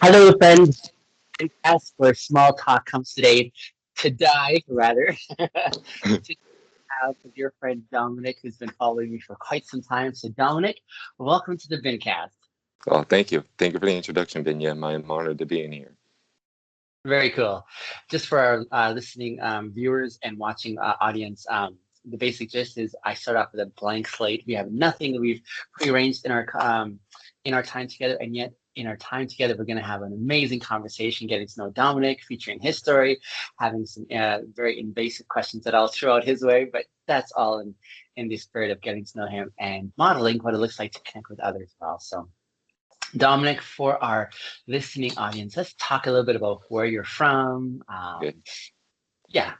Hello, friends. Bincast, where small talk comes to die, rather. To have with your friend Dominic, who's been following me for quite some time. So, Dominic, welcome to the Bincast. Oh, thank you. Thank you for the introduction, Binyam. I am honored to be in here. Very cool. Just for our listening viewers and watching audience, the basic gist is I start off with a blank slate. We have nothing that we've prearranged in our time together, and yet in our time together, we're going to have an amazing conversation, getting to know Dominic, featuring his story, having some very invasive questions that I'll throw out his way, but that's all in the spirit of getting to know him and modeling what it looks like to connect with others well. So. Dominic, for our listening audience, let's talk a little bit about where you're from. Good. Yeah.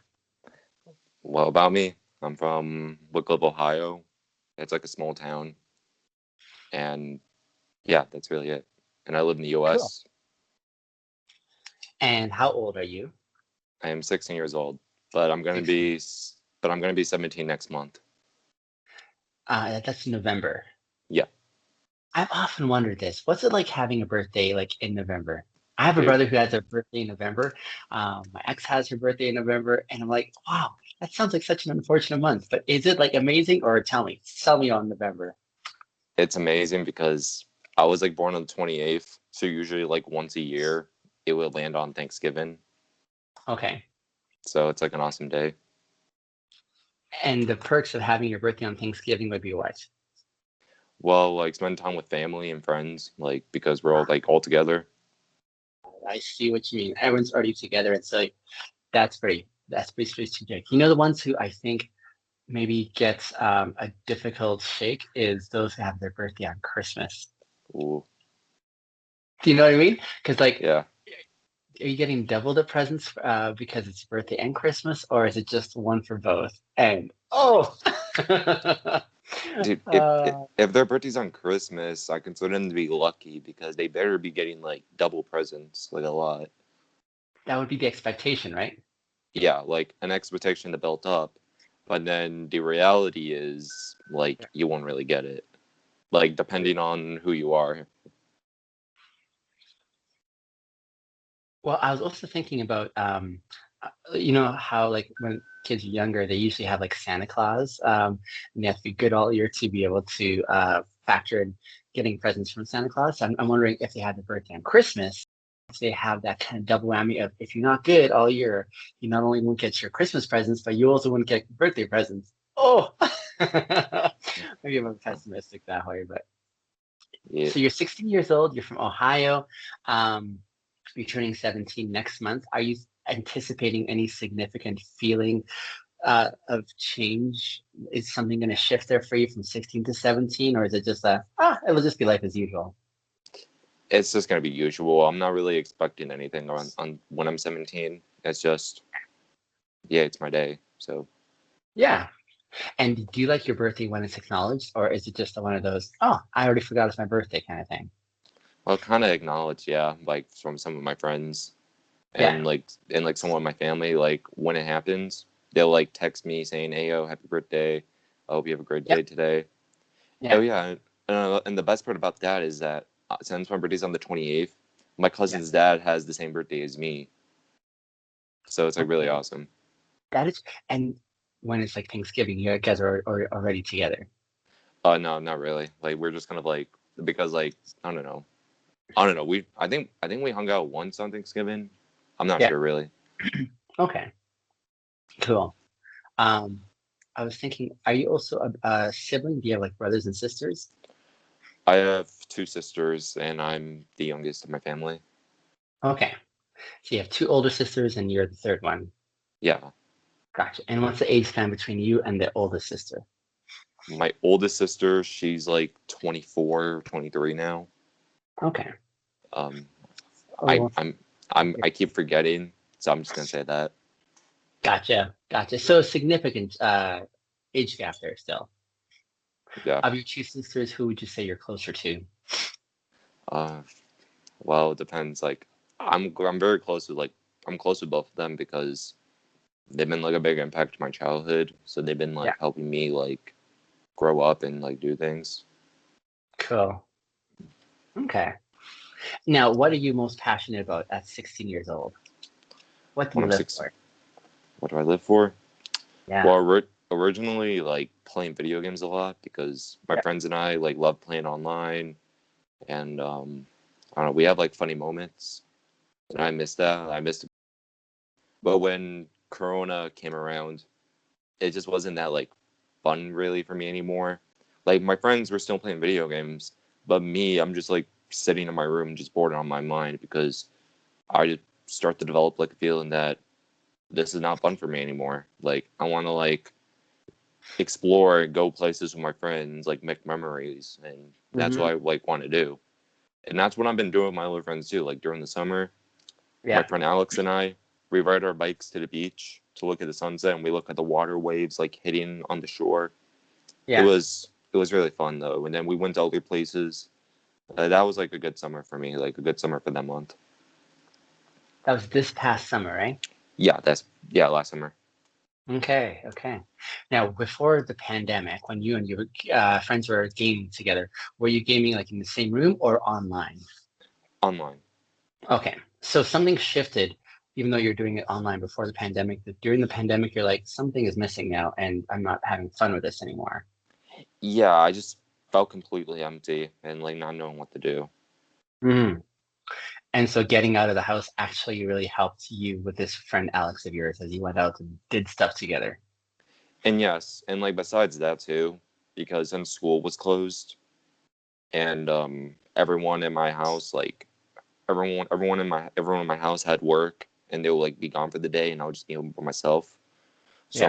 Well, about me, I'm from Wickliffe, Ohio. It's like a small town. And yeah, that's really it. And I live in the Cool. US. And how old are you? I am 16 years old, but I'm going to 16. be 17 next month. That's November. Yeah. I've often wondered this. What's it like having a birthday like in November? I have a Dude, brother who has a birthday in November. My ex has her birthday in November, and I'm like, wow, that sounds like such an unfortunate month. But is it like amazing, or tell me on November? it's amazing because I was like born on the 28th. So usually like once a year, it would land on Thanksgiving. Okay. So it's like an awesome day. And the perks of having your birthday on Thanksgiving would be what? Well, like spend time with family and friends, like because we're all together. I see what you mean. Everyone's already together. It's like that's pretty strategic. You know, the ones who I think maybe gets a difficult shake is those who have their birthday on Christmas. Ooh, Do you know what I mean? Because like, yeah. are you getting double the presents because it's birthday and Christmas, or is it just one for both? And oh, Dude, if, if uh, if their birthday's on Christmas, I consider them to be lucky because they better be getting like double presents, like a lot. that would be the expectation, right? Yeah, like an expectation to build up, but then the reality is like you won't really get it. Like depending on who you are. Well, I was also thinking about, you know, how like when kids are younger, they usually have like Santa Claus, and they have to be good all year to be able to factor in getting presents from Santa Claus. So I'm wondering if they had their birthday on Christmas, if they have that kind of double whammy of if you're not good all year, you not only won't get your Christmas presents, but you also won't get birthday presents. Oh, maybe I'm pessimistic that way, but Yeah, so you're 16 years old, you're from Ohio. Um, you're turning 17 next month. Are you anticipating any significant feeling of change? Is something going to shift there for you from 16 to 17, or is it just it'll just be life as usual? it's just gonna be usual. I'm not really expecting anything on when I'm 17. It's just yeah, it's my day. So Yeah. And do you like your birthday when it's acknowledged, or is it just one of those, oh, I already forgot it's my birthday kind of thing? I'll kind of acknowledge, yeah, like from some of my friends Yeah. and like some of my family, like when it happens, they'll like text me saying, "Hey, yo, happy birthday! I hope you have a great Yep. day today." Oh Yeah. yeah, and the best part about that is that since my birthday's on the 28th, my Yeah. cousin's dad has the same birthday as me, so it's like really Okay. awesome. That is, and when it's like Thanksgiving, you guys are already together. No, not really. Like we're just kind of like because like I don't know. I think we hung out once on Thanksgiving. I'm not Yeah. sure really. Okay. Cool. Um, I was thinking, are you also a sibling? Do you have like brothers and sisters? I have two sisters, and I'm the youngest of my family. Okay. So you have two older sisters and you're the third one. Yeah, Gotcha. And what's the age span between you and the oldest sister? my oldest sister, she's like 24, 23 now. Okay. Um, I Oh, I'm yeah. I keep forgetting, so I'm just gonna say that. Gotcha. Gotcha. So significant age gap there still. Yeah. Of your two sisters, who would you say you're closer to? Uh, well, it depends. Like, I'm very close with I'm close with both of them because they've been like a big impact to my childhood. So they've been Yeah. like helping me like grow up and like do things. Cool. Okay. Now, what are you most passionate about at 16 years old? What do When you I'm live 16, for? what do I live for? Yeah. Well, originally, like playing video games a lot because my Yeah. friends and I like love playing online, and I don't know, we have like funny moments, and I miss that. I missed it. But when Corona came around, it just wasn't that like fun really for me anymore. Like my friends were still playing video games, but me, I'm just like sitting in my room, just bored on my mind because I just start to develop like a feeling that this is not fun for me anymore. Like I want to like explore, go places with my friends, like make memories, and that's Hmm. what I like want to do. And that's what I've been doing with my other friends too. Like during the summer, my Yeah. friend Alex and I, we ride our bikes to the beach to look at the sunset, and we look at the water waves like hitting on the shore. It Yeah. was it was really fun though. And then we went to other places. That was like a good summer for me, like a good summer for that month. That was this past summer, right? Yeah, yeah, last summer. Okay. Okay. Now, before the pandemic, when you and your friends were gaming together, were you gaming like in the same room or online? Online. Okay. So something shifted, even though you're doing it online before the pandemic, that during the pandemic, you're like, something is missing now, and I'm not having fun with this anymore. Yeah, I just felt completely empty and like not knowing what to do. Mm. And so getting out of the house actually really helped you with this friend Alex of yours as you went out and did stuff together. And yes, and like besides that too, because then school was closed, and everyone in my house, like everyone in my house had work, and they would like be gone for the day, and I would just be home by myself. Yeah.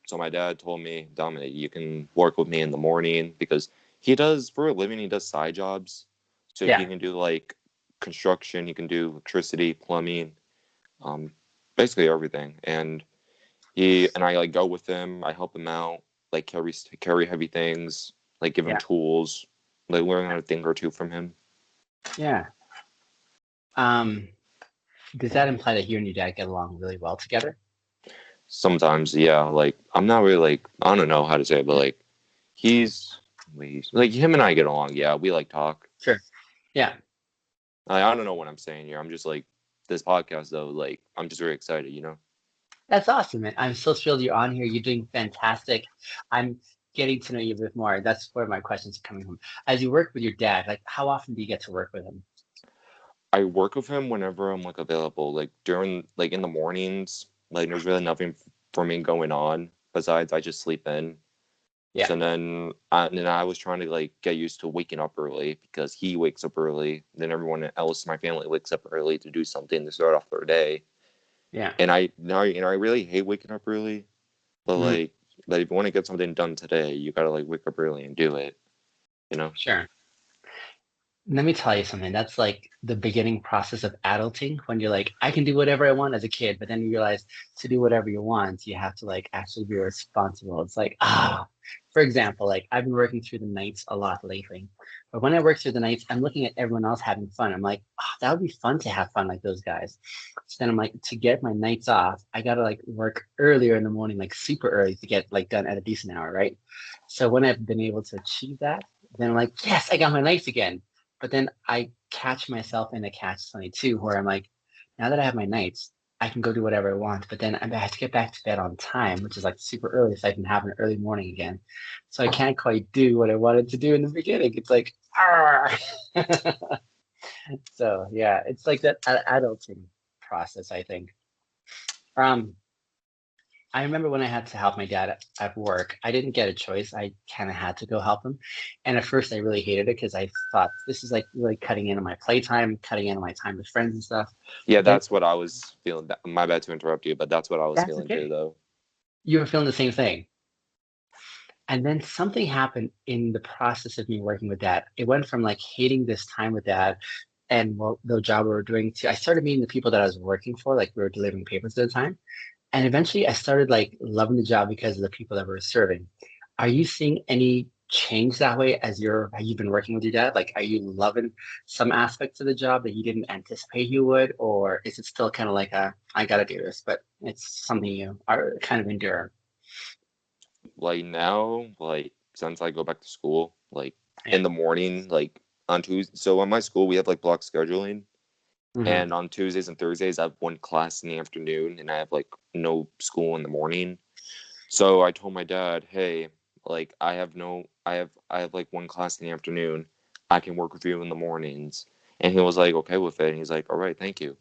So my dad told me, Dominic, you can work with me in the morning because he does for a living. He does side jobs, so he Yeah. can do like construction. He can do electricity, plumbing, um, basically everything. And he and I like go with him. I help him out, like carry heavy things, like give him Yeah. tools, like learn a thing or two from him. Yeah. Um, does that imply that you and your dad get along really well together? Sometimes, yeah, like I'm not really like I don't know how to say it, but like he's we like him and I get along. Yeah, we like talk. Sure. Yeah. I don't know what I'm saying here. I'm just like this podcast though. Like I'm just very excited, you know. That's awesome, man. I'm so thrilled you're on here. You're doing fantastic. I'm getting to know you a bit more. That's where my questions are coming from. As you work with your dad, like how often do you get to work with him? I work with him whenever I'm like available, like during like in the mornings. Like there's really nothing for me going on besides I just sleep in. Yeah. So then I was trying to like get used to waking up early because he wakes up early. Then everyone else in my family wakes up early to do something to start off their day. Yeah. And I now you know I really hate waking up early, but Mhm. if you want to get something done today, you gotta like wake up early and do it. You know? Sure. Let me tell you something. That's like the beginning process of adulting when you're like, I can do whatever I want as a kid, but then you realize to do whatever you want, you have to like actually be responsible. It's like, for example, like I've been working through the nights a lot lately. But when I work through the nights, I'm looking at everyone else having fun. I'm like, that would be fun to have fun like those guys. So then I'm like, to get my nights off, I gotta like work earlier in the morning, like super early to get like done at a decent hour, right? So when I've been able to achieve that, then I'm like, yes, I got my nights again. But then I catch myself in a catch 22 where I'm like, now that I have my nights, I can go do whatever I want. But then I have to get back to bed on time, which is like super early, so I can have an early morning again. So I can't quite do what I wanted to do in the beginning. It's like, ah. So yeah, it's like that adulting process, I think. Um, I remember when I had to help my dad at work, I didn't get a choice. I kind of had to go help him. And at first, I really hated it because I thought this is like really cutting in on my playtime, cutting in on my time with friends and stuff. Yeah, But then that's what I was feeling. My bad to interrupt you, but that's what I was that's feeling too, okay. though. You were feeling the same thing. And then something happened in the process of me working with dad. It went from like hating this time with dad and what the job we were doing to I started meeting the people that I was working for, like we were delivering papers at the time. And eventually I started like loving the job because of the people that we were serving. Are you seeing any change that way as you've been working with your dad? Like, are you loving some aspects of the job that you didn't anticipate you would, or is it still kind of like I gotta do this, but it's something you are kind of endure? Like now, like since I go back to school, like Yeah. in the morning, like on Tuesday. So on my school, we have like block scheduling, Mm-hmm. and on Tuesdays and Thursdays, I have one class in the afternoon, and I have like no school in the morning. So I told my dad, hey, like I have like one class in the afternoon. I can work with you in the mornings. And he was like, okay with it. And he's like, all right, thank you.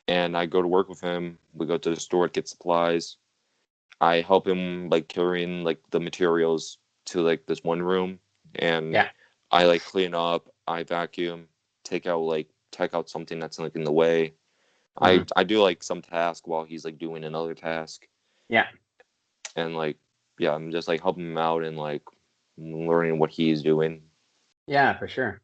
And I go to work with him. We go to the store to get supplies. I help him like carrying like the materials to like this one room, and Yeah. I like clean up, I vacuum, take out something that's like in the way. I Mm-hmm. I do like some task while he's like doing another task, Yeah. and like yeah, I'm just like helping him out and like learning what he's doing. Yeah, for sure.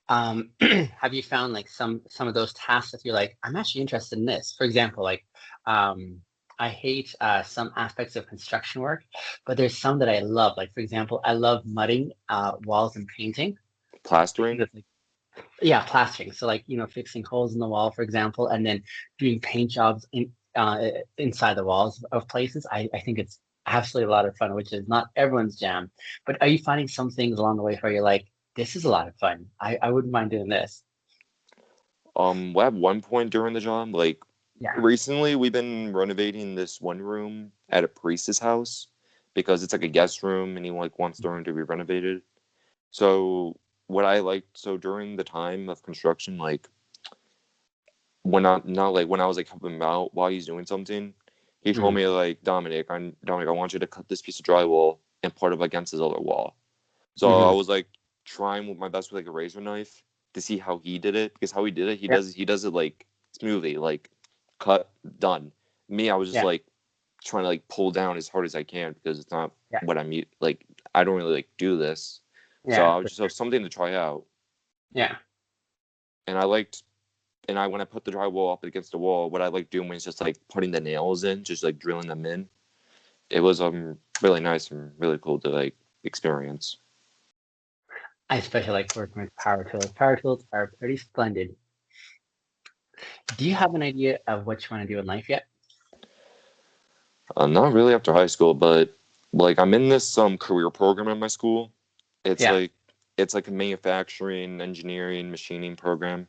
Have you found like some of those tasks that you're like, I'm actually interested in this? For example, like I hate some aspects of construction work, but there's some that I love. Like for example, I love mudding walls and painting because Plastering. it's like yeah, plastering. So like fixing holes in the wall, for example, and then doing paint jobs inside the walls of places. I think it's absolutely a lot of fun, which is not everyone's jam. But are you finding some things along the way where you're like, this is a lot of fun. I wouldn't mind doing this. Well, at one point during the job, like Yeah. recently, we've been renovating this one room at a priest's house because it's like a guest room, and he like wants the room to be renovated. So what I liked, so during the time of construction, like when I not like when I was like helping him out while he's doing something, he told Mhm. me like Dominic, I want you to cut this piece of drywall and put it up against his other wall. So I Mhm. was like trying with my best with like a razor knife to see how he did it, because how he did it, Yeah. he does it like smoothly, like cut, done. Me, I was just Yeah. like trying to like pull down as hard as I can because it's not Yeah. what like I don't really like do this. So Yeah. I was just have something to try out. Yeah. And I liked and I when I put the drywall up against the wall, what I like doing is just like putting the nails in, just like drilling them in. It was really nice and really cool to like experience. I especially like working with power tools. Power tools are pretty splendid. Do you have an idea of what you want to do in life yet? Not really after high school, but like I'm in this career program at my school. It's Yeah. like it's like a manufacturing, engineering, machining program.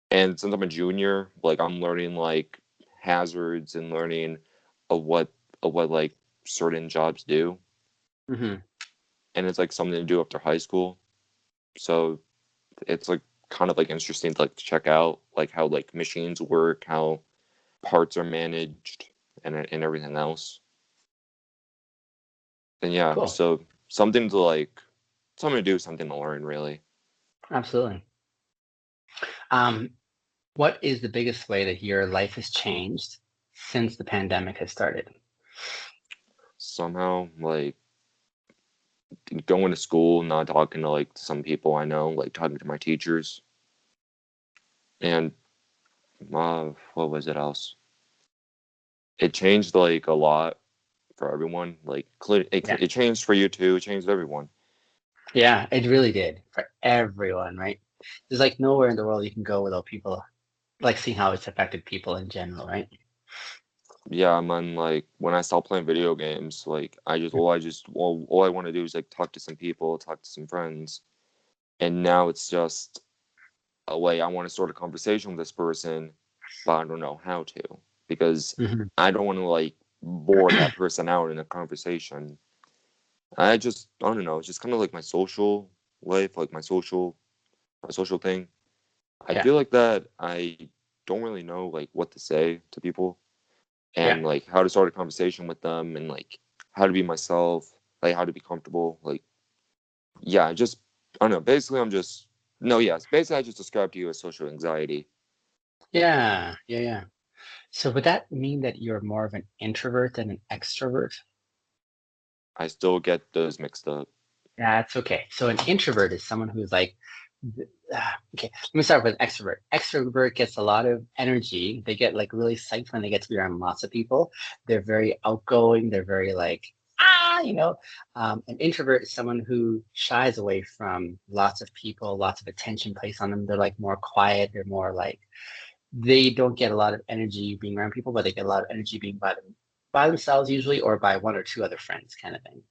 And since I'm a junior, like I'm learning like hazards and learning of what like certain jobs do. Hmm. And it's like something to do after high school. So it's like kind of like interesting to like check out like how like machines work, how parts are managed, and everything else. And yeah, Cool. so something to like something to do, something to learn really. Absolutely. Um, what is the biggest way that your life has changed since the pandemic has started? Somehow like going to school, not talking to like some people I know, like talking to my teachers, and what was it else? It changed like a lot for everyone. Like Yeah. it changed for you too. It changed everyone. Yeah, it really did for everyone, right? There's like nowhere in the world you can go without people like seeing how it's affected people in general, right? Yeah, I'm on like when I stop playing video games, like all I want to do is like talk to some people, talk to some friends, and now it's just a way I want to start a conversation with this person, but I don't know how to because Hmm. I don't want to like bore that person out in a conversation. I don't know, it's just kind of like my social life, like my social thing. I Yeah. feel like that I don't really know like what to say to people Yeah. and like how to start a conversation with them and like how to be myself, like how to be comfortable. Like yeah, I don't know. Basically, I'm just no, yes. Basically, I just described to you as social anxiety. Yeah. Yeah. Yeah. So would that mean that you're more of an introvert than an extrovert? I still get those mixed up. That's okay. So an introvert is someone who's like, okay, let me start with extrovert. Extrovert gets a lot of energy. They get like really psyched when they get to be around lots of people. They're very outgoing. They're very like, an introvert is someone who shies away from lots of people, lots of attention placed on them. They're like more quiet. They're more like, they don't get a lot of energy being around people, but they get a lot of energy being by themselves usually, or by one or two other friends kind of thing.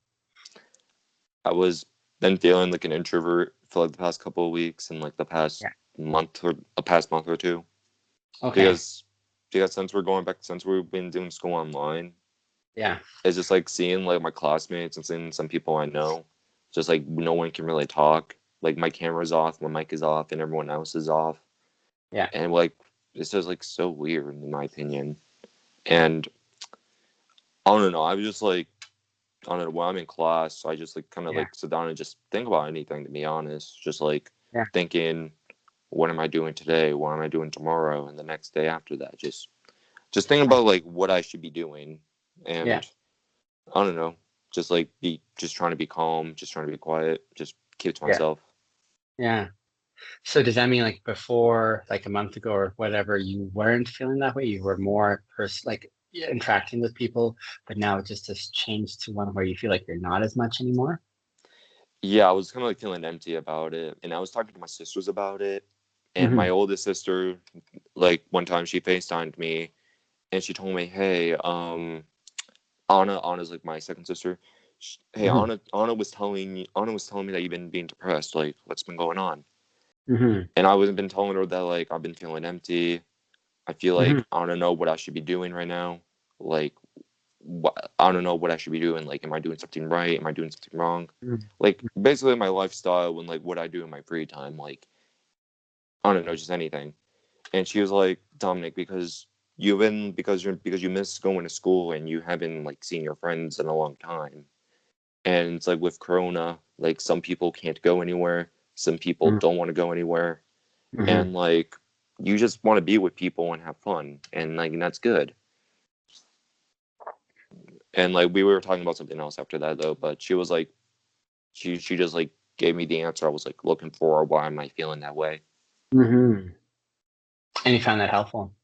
I was then feeling like an introvert for like the past couple of weeks and like the past Yeah. month or two. Okay. Because since we've been doing school online, Yeah. it's just like seeing like my classmates and seeing some people I know, just like no one can really talk. Like my camera's off, my mic is off, and everyone else is off. Yeah. And like it's just like so weird in my opinion. And I don't know. I was just like I don't know when I'm in class, so I just like kind of Yeah. like sit down and just think about anything. To be honest, just like Yeah. thinking, what am I doing today? What am I doing tomorrow? And the next day after that, just thinking I about see. like what I should be doing. Yeah. And I don't know, just like be just trying to be calm, just trying to be quiet, just keep it to Yeah. myself. Yeah. So does that mean like before, like a month ago or whatever, you weren't feeling that way? You were more like interacting with people, but now it just has changed to one where you feel like you're not as much anymore? Yeah, I was kind of like feeling empty about it, and I was talking to my sisters about it. And my Hmm. oldest sister, like one time she FaceTimed me, and she told me, "Hey, Anna's like my second sister. Hey, Hmm. Anna was telling me that you've been being depressed. Like, what's been going on?" Hmm. And I was been telling her that like I've been feeling empty. I feel Hmm. like I don't know what I should be doing right now. Like, I don't know what I should be doing. Like, am I doing something right? Am I doing something wrong? Like, basically my lifestyle and like what I do in my free time. Like, I don't know, just anything. And she was like, Dominic, because you miss going to school and you haven't like seen your friends in a long time. And it's like with Corona, like some people can't go anywhere, some people don't want to go anywhere, Hmm. and like you just want to be with people and have fun, and like that's good. And like we were talking about something else after that though, but she was like, she just like gave me the answer I was like looking for. Why am I feeling that way? Hmm. And you found that helpful?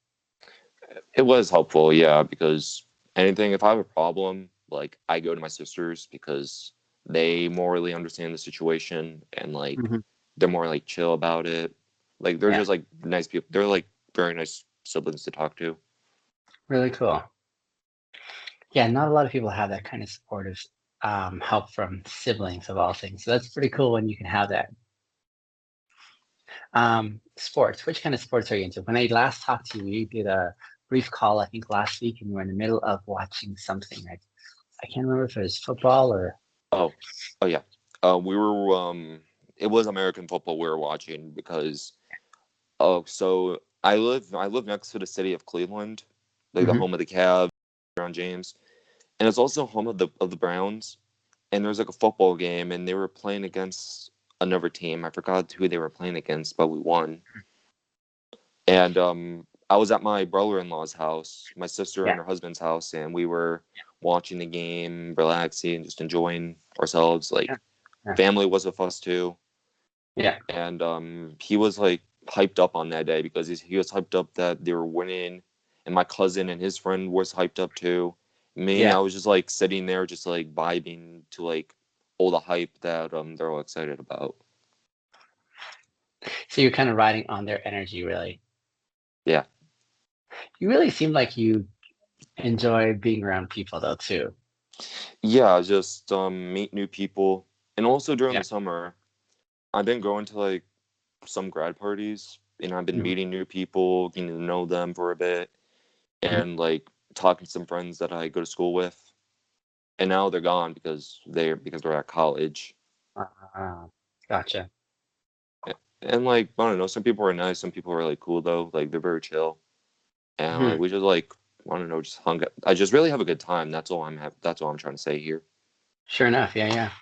It was helpful, yeah, because anything, if I have a problem, like I go to my sisters because they morally understand the situation and like Hmm. they're more like chill about it. Like they're Yeah. just like nice people. They're like very nice siblings to talk to. Really cool. Yeah, not a lot of people have that kind of supportive help from siblings of all things. So that's pretty cool when you can have that. Sports. Which kind of sports are you into? When I last talked to you, we did a brief call, I think last week, and you were in the middle of watching something. I can't remember if it was football or. Oh, oh yeah. We were it was American football we were watching because so I live next to the city of Cleveland, like the Hmm. home of the Cavs, Brown James, and it's also home of the Browns. And there was like a football game, and they were playing against another team. I forgot who they were playing against, but we won. And I was at my brother-in-law's house, my sister Yeah. and her husband's house, and we were watching the game, relaxing, just enjoying ourselves. Yeah. Like Yeah. family was with us too, Yeah. and he was like hyped up on that day because he was hyped up that they were winning, and my cousin and his friend was hyped up too. Me, I Yeah. was just like sitting there, just like vibing to like all the hype that they're all excited about. So you're kind of riding on their energy, really. Yeah, You really seem like you enjoy being around people, though, too. yeah, just meet new people, and also during Yeah. the summer, I've been going to like some grad parties, and I've been Hmm. meeting new people, getting to know them for a bit, Hmm. and like talking to some friends that I go to school with. And now they're gone because they're at college. Gotcha. And like I don't know, some people are nice, some people are like cool though, like they're very chill, and like Hmm. we just like I don't know, just hung out. I just really have a good time. That's all I'm trying to say here. Sure enough. Yeah. Yeah.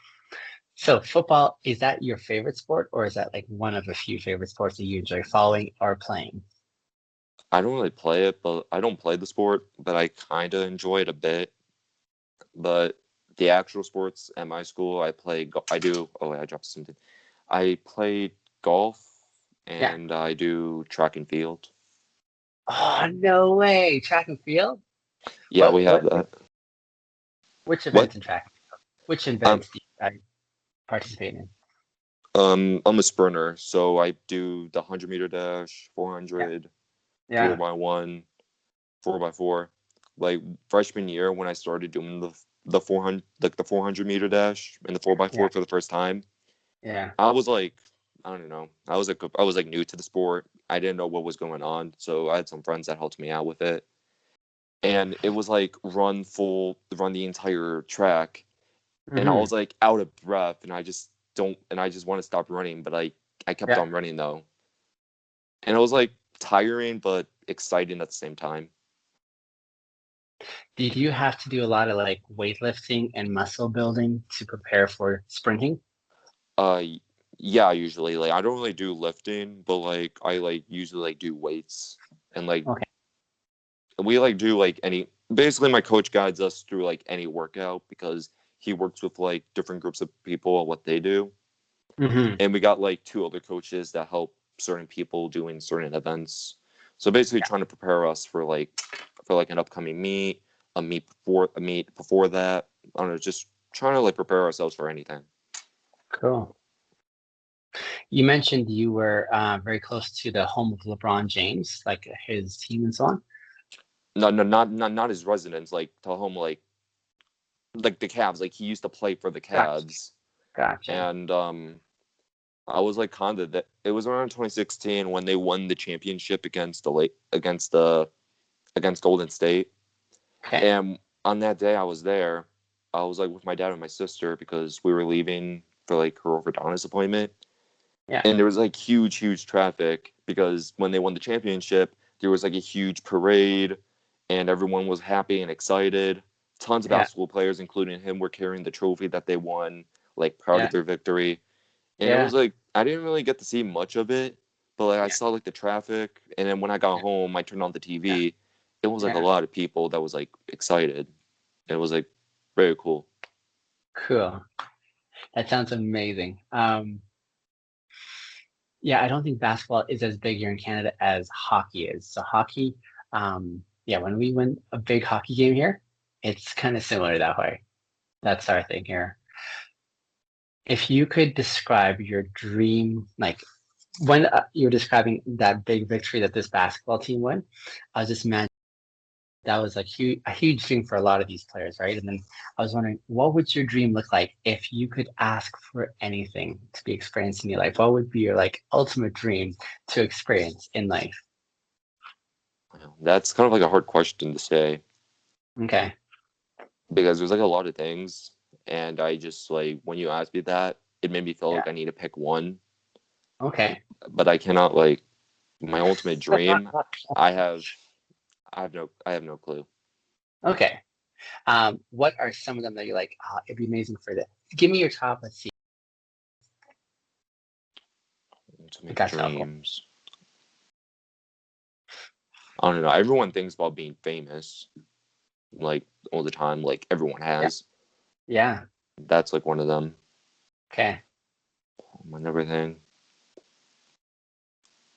So football, is that your favorite sport, or is that like one of a few favorite sports that you enjoy following or playing? I don't really play it, but I don't play the sport, but I kind of enjoy it a bit. But the actual sports at my school, I do. Oh wait, I dropped something. I play golf Yeah. and I do track and field. Oh, no way. Track and field? Yeah, we have What that. which What? events in track? Which I'm events do you participate in? I'm a sprinter, so I do the 100-meter dash, Yeah. 400, four Yeah. by one, 4x4. Like freshman year when I started doing the 400 meter dash and the 4x4 Yeah. for the first time, Yeah. I was like, I don't know. I was like new to the sport. I didn't know what was going on, so I had some friends that helped me out with it. And it was like run the entire track, and I Hmm. was like out of breath, and I just want to stop running, but I kept Yeah. on running though, and it was like tiring but exciting at the same time. Did you have to do a lot of like weightlifting and muscle building to prepare for sprinting? Uh, yeah, usually like I don't really do lifting, but like I like usually like do weights, and like Okay. we like do like any. Basically, my coach guides us through like any workout because he works with like different groups of people and what they do, Hmm. and we got like two other coaches that help certain people doing certain events. So basically, trying to prepare us for like an upcoming meet, a meet before that. I don't know, just trying to like prepare ourselves for anything. Cool. You mentioned you were very close to the home of LeBron James, like his team and so on. No, no, not his residence. Like to home, like the Cavs. Like he used to play for the Gotcha. Cavs, Gotcha. and I was like kind of that. It was around 2016 when they won the championship against Golden State. Okay. And on that day, I was there. I was like with my dad and my sister because we were leaving for like her orthodontist appointment, Yeah. and there was like huge traffic because when they won the championship, there was like a huge parade, and everyone was happy and excited. Tons of Yeah. basketball players, including him, were carrying the trophy that they won, like proud Yeah. of their victory. And it Yeah. was like I didn't really get to see much of it, but like I Yeah. saw like the traffic, and then when I got Yeah. home, I turned on the Yeah. TV. It was like a Yeah. lot of people that was like excited. It was like very cool. Cool. That sounds amazing. Yeah, I don't think basketball is as big here in Canada as hockey is. So hockey, yeah, when we win a big hockey game here, it's kind of similar that way. That's our thing here. If you could describe your dream, like when you're describing that big victory that this basketball team won, I was just imagining that was like a huge dream for a lot of these players, right? And then I was wondering, what would your dream look like if you could ask for anything to be experienced in your life? What would be your like ultimate dream to experience in life? That's kind of like a hard question to say Okay. because there's like a lot of things, and I just like when you asked me that, it made me feel Yeah. like I need to pick one, Okay. but I cannot like my ultimate dream. I have I have no clue. Okay. What are some of them that you're like, oh, it'd be amazing for this? Give me your top. Let's see if Ultimate that's helpful. dreams. I don't know. Everyone thinks about being famous, like all the time. Like everyone Yeah. has. Yeah. That's like one of them. Okay. Another thing.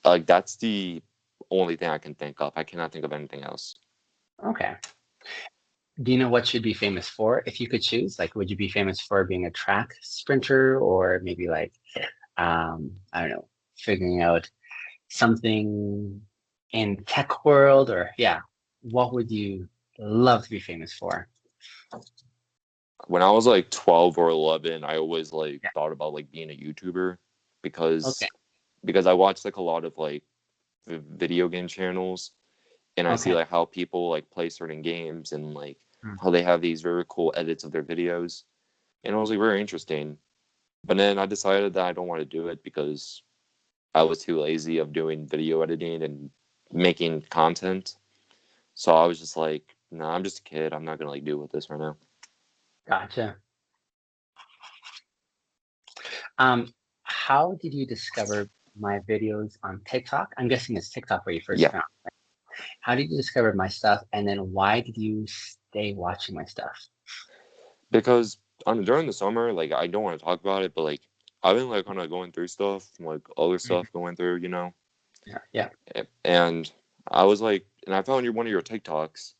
Like that's the only thing I can think of. I cannot think of anything else. Okay. Do you know what you'd be famous for if you could choose? Like, would you be famous for being a track sprinter or maybe like, I don't know, figuring out something in tech world or yeah, what would you love to be famous for? When I was like 12 or 11, I always like Yeah. thought about like being a YouTuber because Okay. I watched like a lot of like video game channels, and I see Okay. like how people like play certain games and like Hmm. how they have these very cool edits of their videos, and it was like very interesting. But then I decided that I don't want to do it because I was too lazy of doing video editing and making content. So I was just like, no, I'm just a kid. I'm not gonna like deal with this right now. Gotcha. Um, how did you discover my videos on TikTok? I'm guessing it's TikTok where you first Yeah, found. How did you discover my stuff, and then why did you stay watching my stuff? because during the summer, like I don't want to talk about it, but like I've been like kind of going through stuff, like other Mhm. stuff going through, you know. Yeah, yeah. And I was like, and I found one of your TikToks.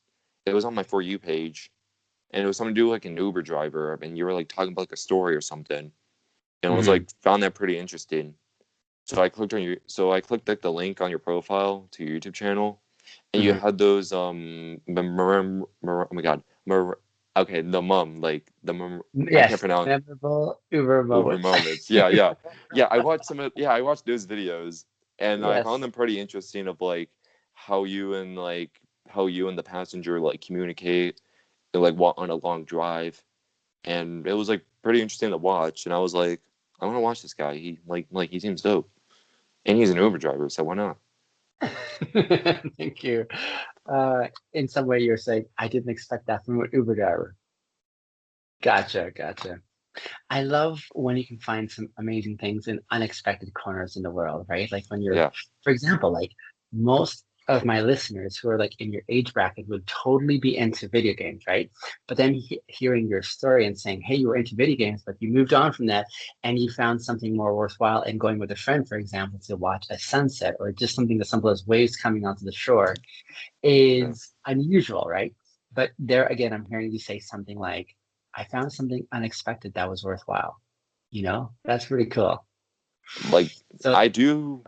It was on my For You page, and it was something to do with like an Uber driver, and you were like talking about like a story or something, and I was Hmm. like found that pretty interesting. So I clicked like the link on your profile to your YouTube channel, and you Hmm. had those oh my god, Okay, the mum, like the mum. I can't Yes, pronounce memorable Uber Uber moments. moments. Yeah, yeah, yeah. I watched I watched those videos, and I found Yes. them pretty interesting. Of like how you and the passenger like communicate, and like walk on a long drive, and it was like pretty interesting to watch. And I was like, I want to watch this guy. He he seems dope, and he's an Uber driver, so why not? Thank you. In some way, you're saying I didn't expect that from an Uber driver. Gotcha, gotcha. I love when you can find some amazing things in unexpected corners in the world, right? Like when you're, Yeah, for example, like most of my listeners who are like in your age bracket would totally be into video games, right? But then hearing your story and saying, hey, you were into video games, but you moved on from that and you found something more worthwhile and going with a friend, for example, to watch a sunset or just something as simple as waves coming onto the shore yeah. is unusual, right? But there again, I'm hearing you say something like, I found something unexpected that was worthwhile. That's pretty cool. Like So, I do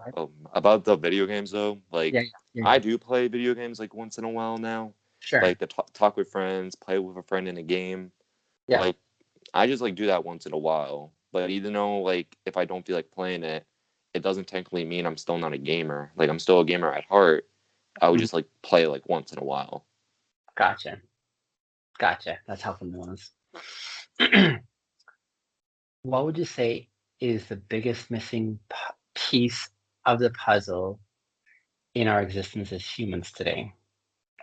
about the video games though. yeah, Like yeah, I yeah, do play video games like once in a while now. sure. Like the talk with friends, play with a friend in a game. Yeah. Like I just like do that once in a while. But even though like if I don't feel like playing it, it doesn't technically mean I'm still not a gamer. Like I'm still a gamer at heart. I would Mhm. just like play like once in a while. Gotcha. Gotcha. That's helpful nuance. What would you say is the biggest missing piece of the puzzle in our existence as humans today?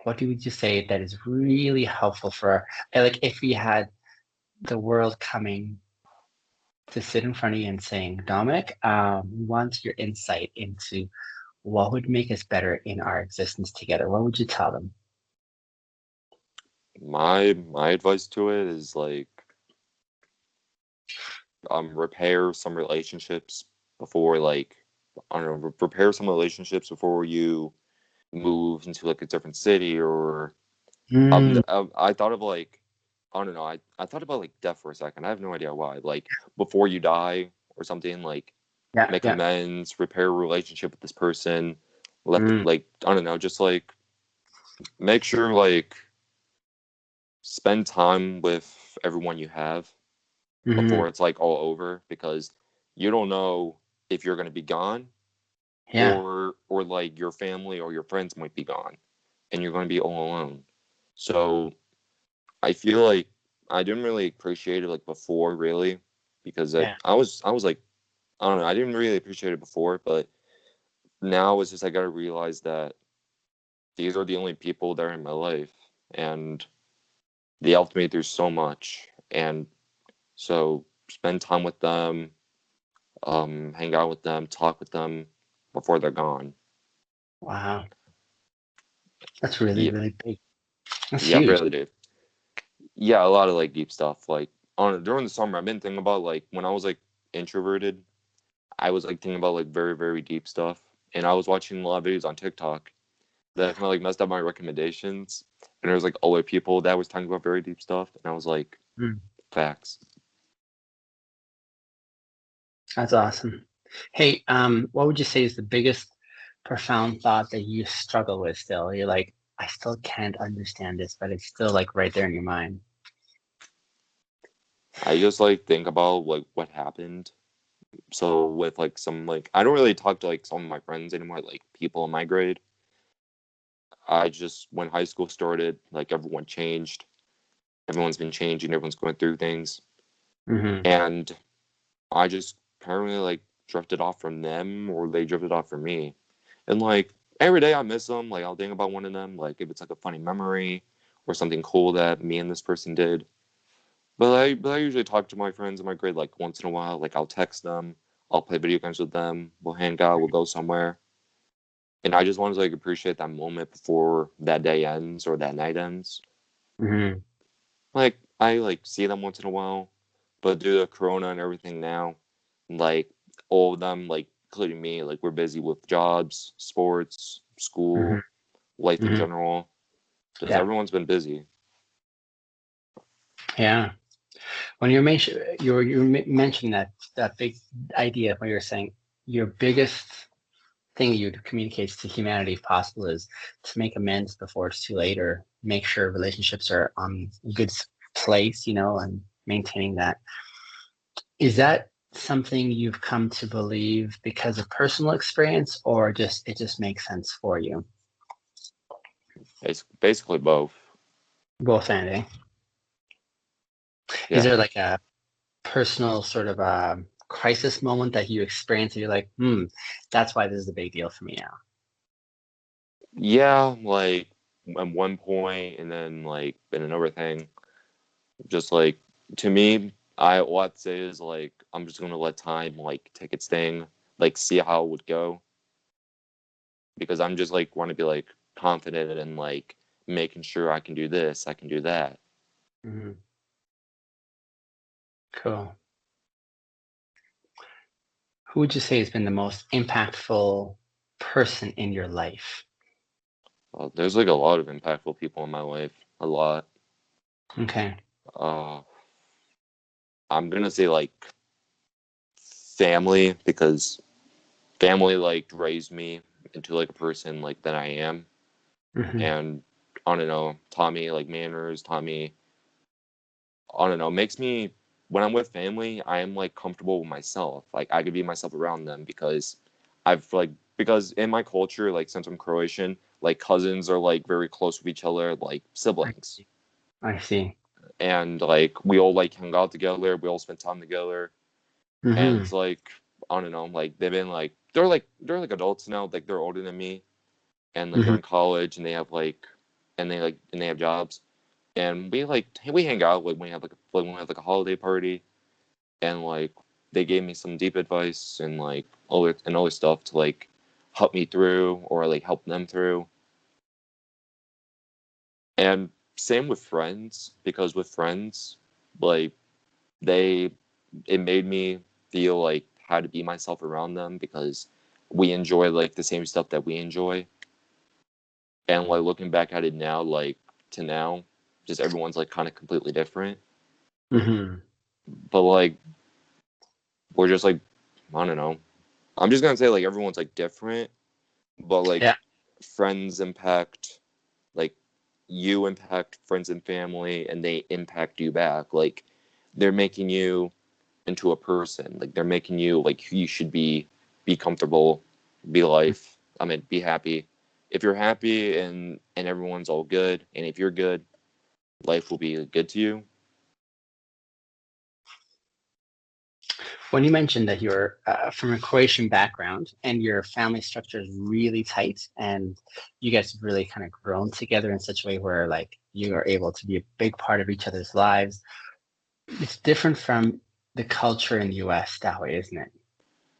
What would you say that is really helpful for, like, if we had the world coming to sit in front of you and saying, Dominic, we want your insight into what would make us better in our existence together. What would you tell them? My advice to it is like repair some relationships before like I don't know, repair some relationships before you move into like a different city or Mm, I thought of like I don't know, I thought about like death for a second. I have no idea why. Like before you die or something, like yeah, make yeah. amends, repair a relationship with this person, let Mm, like I don't know, just like make sure like spend time with everyone you have before hmm. it's like all over because you don't know if you're gonna be gone Yeah. or like your family or your friends might be gone and you're gonna be all alone. So I feel like I didn't really appreciate it like before, really, because Yeah. I was like I don't know, I didn't really appreciate it before, but now it's just I gotta realize that these are the only people that are in my life, and they helped me through so much, and so spend time with them, hang out with them, talk with them before they're gone. Wow. That's really, Yeah, really big. That's yeah, huge. really, dude. Yeah, a lot of like deep stuff. Like on during the summer, I've been thinking about like when I was like introverted. I was like thinking about like very, very deep stuff. And I was watching a lot of videos on TikTok that kind of like messed up my recommendations. And there was like older people that was talking about very deep stuff. And I was like, Mm, facts. that's awesome. Hey, what would you say is the biggest profound thought that you struggle with still? You're like, I still can't understand this, but it's still like right there in your mind. I just like think about like what happened. So with like some like I don't really talk to like some of my friends anymore, like people in my grade. I just when high school started, like everyone changed. Everyone's been changing, everyone's going through things. Hmm. And I just apparently like drifted off from them or they drifted off from me. And like every day I miss them. Like I'll think about one of them, like if it's like a funny memory or something cool that me and this person did. But I usually talk to my friends in my grade like once in a while. Like I'll text them, I'll play video games with them, we'll hang out, we'll go somewhere. And I just want to like appreciate that moment before that day ends or that night ends. Hmm. Like I like see them once in a while, but due to Corona and everything now, like all of them, like including me, like we're busy with jobs, sports, Hmm. school, life in Hmm. general. Just Yeah. everyone's been busy. Yeah. When you mentioned that big idea when you're saying your biggest thing you communicates to humanity if possible is to make amends before it's too late or make sure relationships are on good place, and maintaining that. Is that something you've come to believe because of personal experience, or just it just makes sense for you? It's basically both. Both, Andy. Is Yeah. there like a personal sort of a crisis moment that you experience and you're like, that's why this is a big deal for me now? Yeah, like at one point, and then like in another thing, just like to me, what I'd say is like I'm just gonna let time like take its thing, like see how it would go, because I'm just like want to be like confident and like making sure I can do this, I can do that. Hmm. Cool. Who would you say has been the most impactful person in your life? There's like a lot of impactful people in my life, a lot. Okay. Uh, I'm gonna say like family, because family like raised me into like a person like that I am, Hmm. and I don't know, taught me like manners, taught me, I don't know, makes me, when I'm with family, I am like comfortable with myself. Like I could be myself around them because because in my culture, like since I'm Croatian, like cousins are like very close with each other, like I siblings. see. I see. And like we all like hang out together, we all spend time together. And Hmm. it's like, I don't know, like they've been like they're like adults now, like they're older than me, and like they're Hmm. in college and they have like and they have jobs, and we hang out like when we have like a holiday party, and like they gave me some deep advice and like all this stuff to like help me through or like help them through. And same with friends, because with friends, like they it made me feel like how to be myself around them, because we enjoy like the same stuff that we enjoy. And like looking back at it now, like to now, just everyone's like kind of completely different. Hmm. But like we're just like, I don't know. I'm just gonna say like everyone's like different, but like Yeah. friends impact, like you impact friends and family, and they impact you back. Like they're making you into a person. Like they're making you like who you should be comfortable, be happy. If you're happy and everyone's all good, and if you're good, life will be good to you. When you mentioned that you're from a Croatian background and your family structure is really tight and you guys have really kind of grown together in such a way where like you are able to be a big part of each other's lives, it's different from the culture in the US that way, isn't it?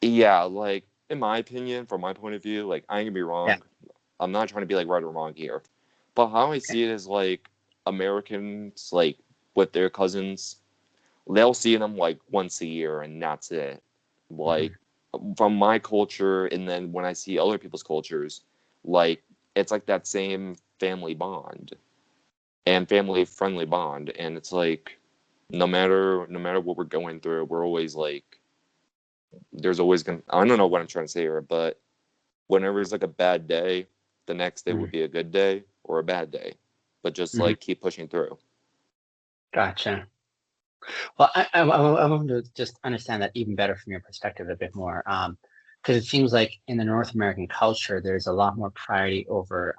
Yeah, like in my opinion, from my point of view, like I ain't gonna be Yeah. wrong. I'm not trying to be like right or wrong here, but how I Okay. see it is like Americans like with their cousins, they'll see them like once a year and that's it. Hmm. Like from my culture, and then when I see other people's cultures, like it's like that same family bond and family friendly bond, and it's like no matter what we're going through, we're always like there's always gonna, I don't know what I'm trying to say here, but whenever it's like a bad day, the next day would be a good day or a bad day, but just Hmm. like keep pushing through. Gotcha. Well, I want to just understand that even better from your perspective a bit more. Because it seems like in the North American culture, there's a lot more priority over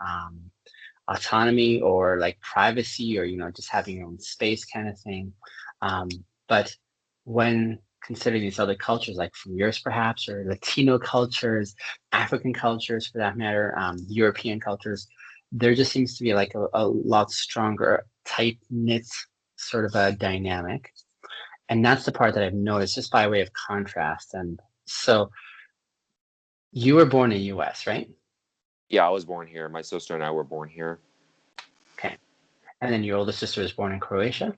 autonomy or like privacy or just having your own space kind of thing. Um, but when considering these other cultures, like from yours perhaps, or Latino cultures, African cultures for that matter, European cultures, there just seems to be like a lot stronger, tight knit sort of a dynamic. And that's the part that I've noticed just by way of contrast. And so you were born in the US, right? Yeah, I was born here. My sister and I were born here. Okay. And then your older sister was born in Croatia?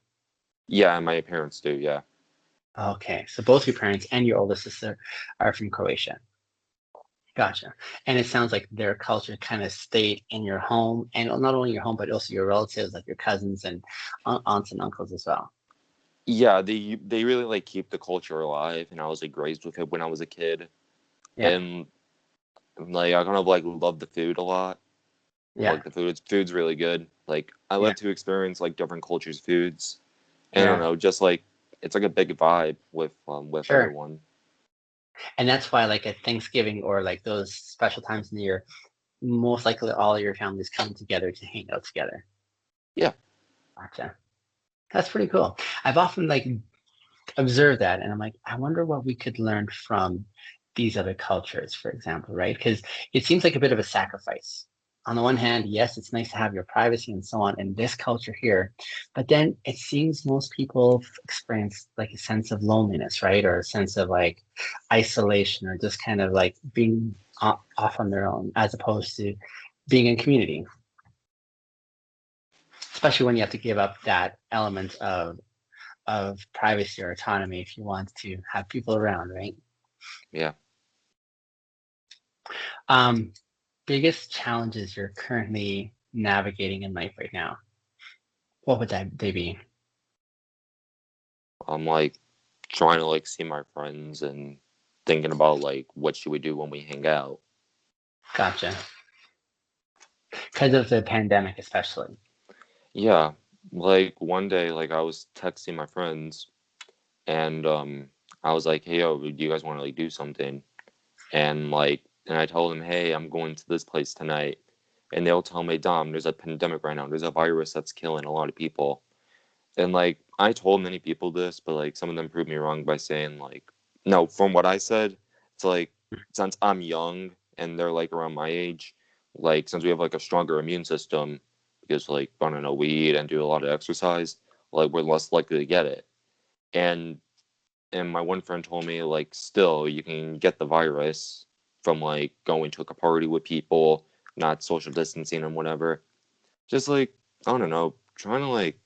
Yeah, and my parents do. Yeah. Okay. So both your parents and your older sister are from Croatia. Gotcha. And it sounds like their culture kind of stayed in your home, and not only your home, but also your relatives, like your cousins and aunts and uncles as well. Yeah, they really like keep the culture alive, and I was like raised with it when I was a kid, Yeah. and like I kind of like love the food a lot. Yeah. Like the food's really good. Like I Yeah. love to experience like different cultures' foods, And I don't Yeah, know, just like it's like a big vibe with sure. everyone. And that's why, like at Thanksgiving or like those special times in the year, most likely all of your families come together to hang out together. Yeah. Gotcha. That's pretty cool. I've often like observe that and I'm like, I wonder what we could learn from these other cultures, for example, right? Because it seems like a bit of a sacrifice. On the one hand, yes, it's nice to have your privacy and so on in this culture here, but then it seems most people experience like a sense of loneliness, right? Or a sense of like isolation or just kind of like being off on their own as opposed to being in community, especially when you have to give up that element of privacy or autonomy if you want to have people around, right? Yeah. Um, Biggest challenges you're currently navigating in life right now? What would they be? I'm like trying to like see my friends and thinking about like what should we do when we hang out. Gotcha. Because of the pandemic, especially. Yeah. Like one day like I was texting my friends and I was like, hey yo, do you guys want to like do something? And I told them, hey, I'm going to this place tonight. And they'll tell me, Dom, there's a pandemic right now. There's a virus that's killing a lot of people. And like I told many people this, but like some of them proved me wrong by saying like, no, from what I said, it's like since I'm young and they're like around my age, like since we have like a stronger immune system because like I don't know, we eat and do a lot of exercise, like we're less likely to get it. And and my one friend told me like still you can get the virus from like going to like a party with people, not social distancing and whatever. Just like I don't know, trying to like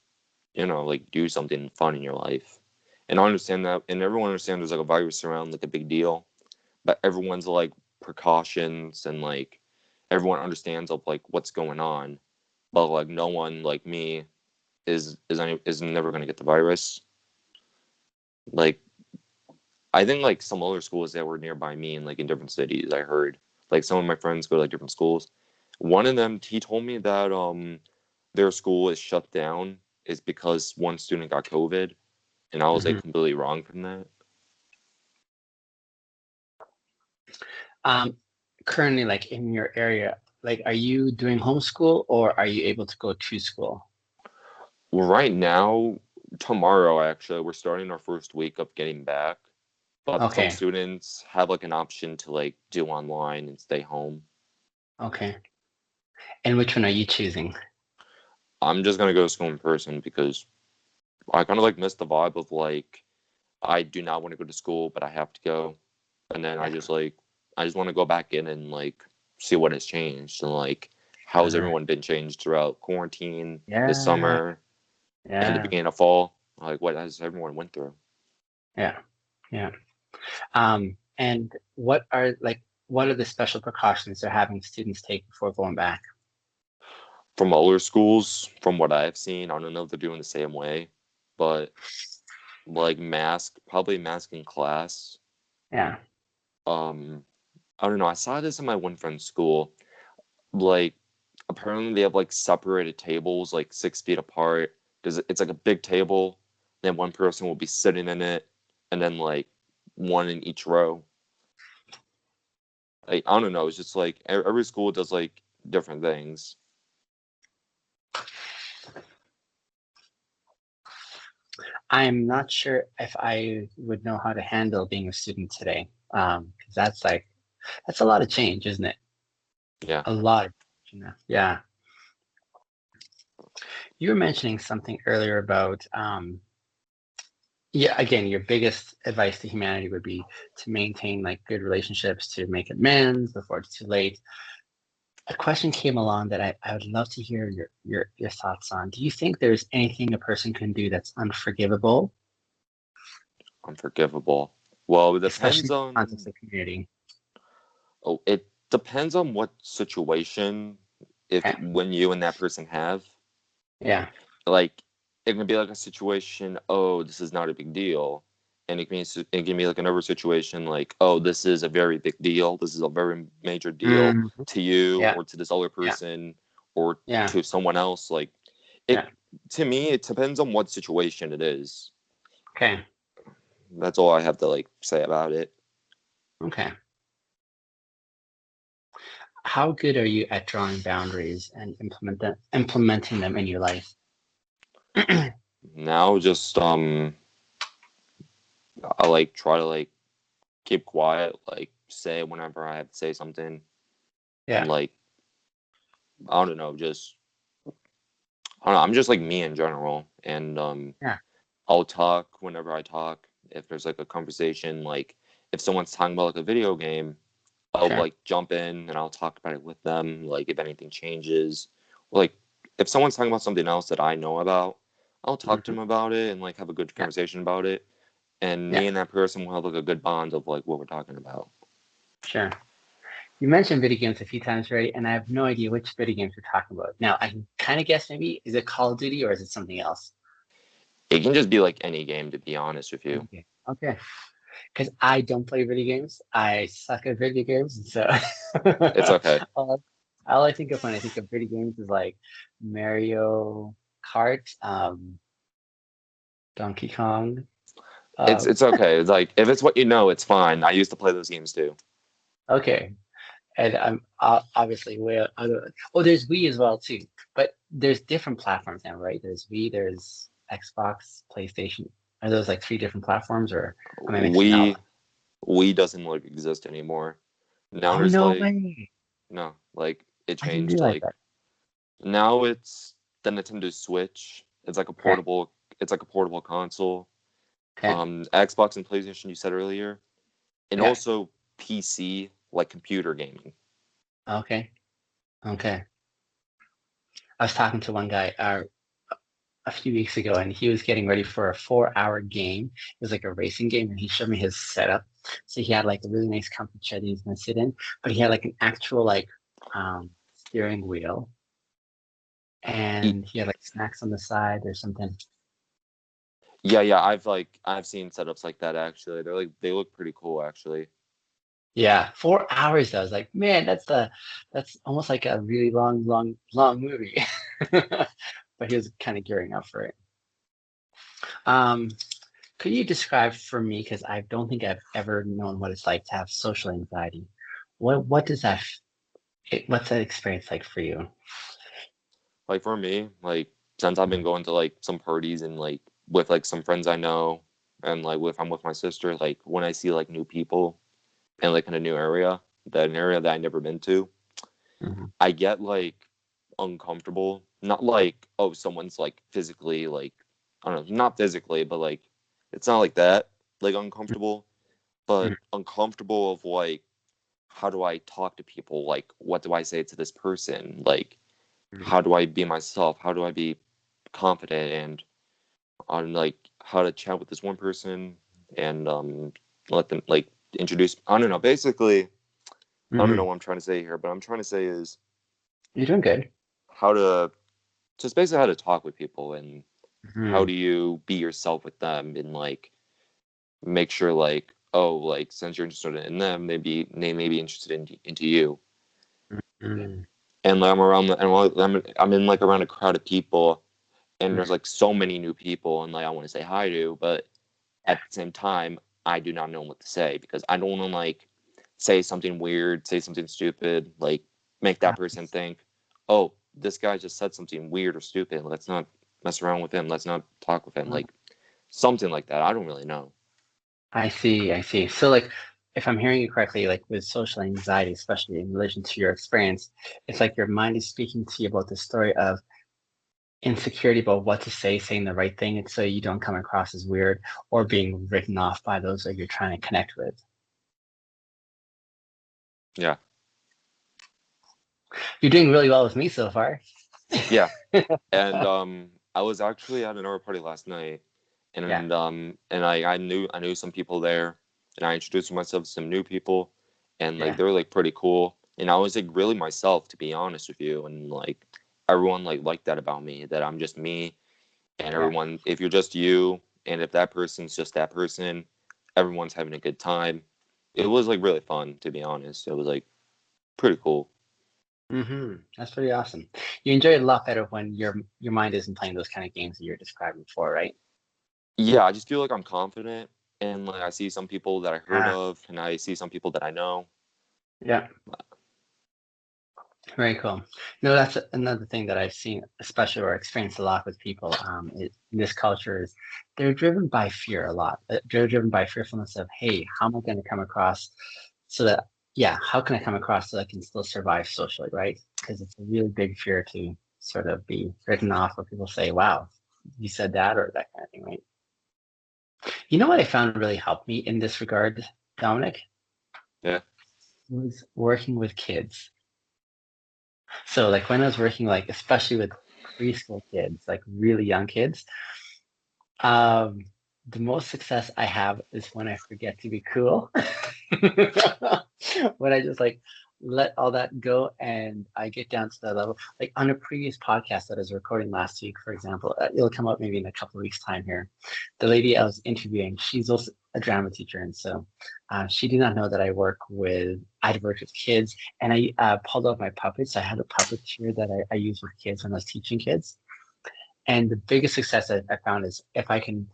like do something fun in your life. And I understand that, and everyone understands there's like a virus around, like a big deal, but everyone's like precautions and like everyone understands of like what's going on, but like no one like me is never gonna get the virus. Like I think like some other schools that were nearby me and like in different cities, I heard like some of my friends go to like different schools. One of them, he told me that their school is shut down is because one student got COVID, and I was like Mhm. completely wrong from that. Um, Currently, like in your area, like, are you doing homeschool or are you able to go to school? Well, right now, tomorrow actually, we're starting our first week of getting back, but some Okay, students have like an option to like do online and stay home. okay. And which one are you choosing? I'm just gonna go to school in person because I kind of like miss the vibe of like I do not want to go to school, but I have to go, and then Yeah, I just want to go back in and like see what has changed and like how's sure. everyone been changed throughout quarantine this Yeah, summer and the yeah, beginning of fall. Like what has everyone went through? yeah, yeah. And what are the special precautions they're having students take before going back? From other schools, from what I've seen, I don't know if they're doing the same way, but like probably mask in class. Yeah. Um, I don't know. I saw this in my one friend's school. Like, apparently they have like separated tables, like 6 feet apart. It's like a big table, then one person will be sitting in it, and then like one in each row. Like, I don't know. It's just like every school does like different things. I'm not sure if I would know how to handle being a student today. 'Cause that's a lot of change, isn't it? Yeah, A lot of yeah. You were mentioning something earlier about yeah, again, your biggest advice to humanity would be to maintain like good relationships, to make amends before it's too late. A question came along that I would love to hear your thoughts on. Do you think there's anything a person can do that's unforgivable, unforgivable. Well, it especially depends in the context on. of community? Oh, it depends on what situation. If Okay. when you and that person have Yeah. like it can be like a situation, oh, this is not a big deal, and it can be like another situation like, oh, this is a very big deal, this is a very major deal Mhm. to you Yeah. or to this other Yeah. person or Yeah. to someone else. Like it Yeah. to me, it depends on what situation it is. Okay. That's all I have to like say about it. Okay. How good are you at drawing boundaries and implementing them in your life? Now, just I like try to like keep quiet, like say whenever I have to say something, and Yeah. like I don't know, just I don't know. I'm just like me in general, and Yeah. I'll talk whenever I talk. If there's like a conversation, like if someone's talking about like a video game, I'll Sure. like jump in and I'll talk about it with them. Like if anything changes, like if someone's talking about something else that I know about, I'll talk to Hmm. them about it and like have a good Yeah. conversation about it. And Yeah. me and that person will have like a good bond of like what we're talking about. Sure. You mentioned video games a few times already, and I have no idea which video games you're talking about. Now, I can kind of guess maybe, is it Call of Duty or is it something else? It can just be like any game, to be honest with you. Okay. Okay. Because I don't play video games. I suck at video games. And so It's okay. all, all I think of when I think of video games is like Mario Kart, Donkey Kong. It's Um, it's okay. It's like if it's what you know, it's fine. I used to play those games too. okay. And I'm obviously way other. Oh, there's Wii as well too. But there's different platforms now, right? There's Wii, there's Xbox, PlayStation. Are those like three different platforms, or am I mixing that We up? we doesn't like exist anymore. Now Oh there's no like way! no, like it I didn't changed. realize Like that. now it's the Nintendo Switch. It's like a Okay, portable. It's like a portable console. okay, Xbox and PlayStation you said earlier, and yeah, also PC like computer gaming. okay, okay. I was talking to one guy a few weeks ago, and he was getting ready for a 4-hour game. It was like a racing game, and he showed me his setup. So he had like a really nice comfy chair that he's gonna sit in, but he had like an actual like steering wheel, E- and he had like snacks on the side or something. Yeah, yeah. I've seen setups like that actually. They look pretty cool actually. Yeah, 4 hours. I was like, man, that's almost like a really long movie. But he was kind of gearing up for it. Um, could you describe for me, because I don't think I've ever known what it's like to have social anxiety. What does what's that experience like for you? Like for me, like since I've been going to like some parties and like with like some friends I know, and like if I'm with my sister, like when I see like new people and like in a new area, an area that I never been to, Mhm. I get like uncomfortable. Not like, oh, someone's like physically like I don't know, not physically, but like it's not like that, like uncomfortable, but Mhm. uncomfortable of like how do I talk to people? Like what do I say to this person? Like Mhm. how do I be myself? How do I be confident and on like how to chat with this one person and let them like introduce I don't know, basically I don't know Mhm. what I'm trying to say here, but I'm trying to say is You're doing good. how to just basically how to talk with people and how Mhm. do you be yourself with them and like make sure like oh like since you're interested in them they may be interested into you Mhm. and like, I'm around and I'm in like around a crowd of people and there's Mhm. like so many new people and like I want to say hi to but Yeah. at the same time I do not know what to say because I don't want to like say something weird say something stupid like make that person think oh this guy just said something weird or stupid let's not mess around with him let's not talk with him like something like that I don't really know. I see, I see. So like if I'm hearing you correctly, like with social anxiety, especially in relation to your experience, it's like your mind is speaking to you about the story of insecurity about what to say, saying the right thing, and so you don't come across as weird or being written off by those that you're trying to connect with. Yeah. You're doing really well with me so far. Yeah. And I was actually at another party last night Yeah, and I knew some people there and I introduced myself to some new people and like yeah, they were like pretty cool and I was like really myself to be honest with you and like everyone like liked that about me that I'm just me and yeah. everyone if you're just you and if that person's just that person everyone's having a good time. It was like really fun to be honest. It was like pretty cool. That's pretty awesome. You enjoy it a lot better when your mind isn't playing those kind of games that you're describing before, right? Yeah, I just feel like I'm confident, and like I see some people that I heard Ah, of, and I see some people that I know. yeah. Very cool. No, that's another thing that I've seen, especially or experienced a lot with people in this culture is they're driven by fear a lot. They're driven by fearfulness of, hey, how am I going to come across so that, yeah, how can I come across so I can still survive socially, right? Because it's a really big fear to sort of be written off where people say, wow, you said that or that kind of thing, right? You know what I found really helped me in this regard, Dominic, Yeah. was working with kids. So like when I was working, like especially with preschool kids, like really young kids, um, the most success I have is when I forget to be cool. When I just like let all that go and I get down to that level. Like on a previous podcast that I was recording last week, for example, it'll come up maybe in a couple of weeks' time here. The lady I was interviewing, she's also a drama teacher, and so she did not know that I'd worked with kids, and I pulled out my puppets. I had a puppeteer that I used with kids when I was teaching kids. And the biggest success I found is if I can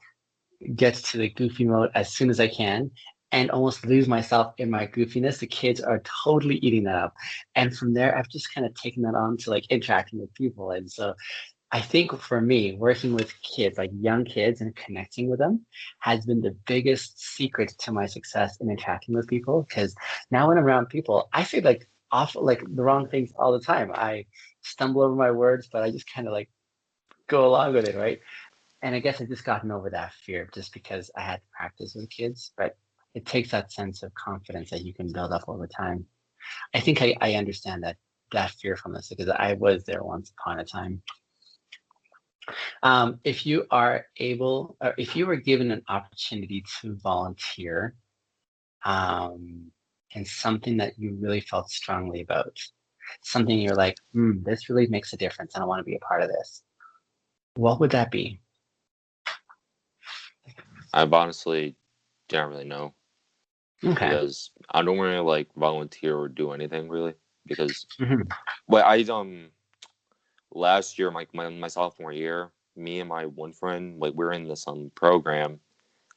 get to the goofy mode as soon as I can and almost lose myself in my goofiness, the kids are totally eating that up. And from there, I've just kind of taken that on to like interacting with people. And so I think for me, working with kids, like young kids and connecting with them has been the biggest secret to my success in interacting with people. Because now when I'm around people, I say like like the wrong things all the time. I stumble over my words, but I just kind of like go along with it, right? And I guess I've just gotten over that fear just because I had to practice with kids, but it takes that sense of confidence that you can build up over time. I think I understand that fearfulness because I was there once upon a time. If you are able, or if you were given an opportunity to volunteer um, in something that you really felt strongly about, something you're like, this really makes a difference and I want to be a part of this, what would that be? I've honestly don't really know Okay. because I don't really like volunteer or do anything really because Hmm. well I last year my sophomore year me and my one friend like we're in this program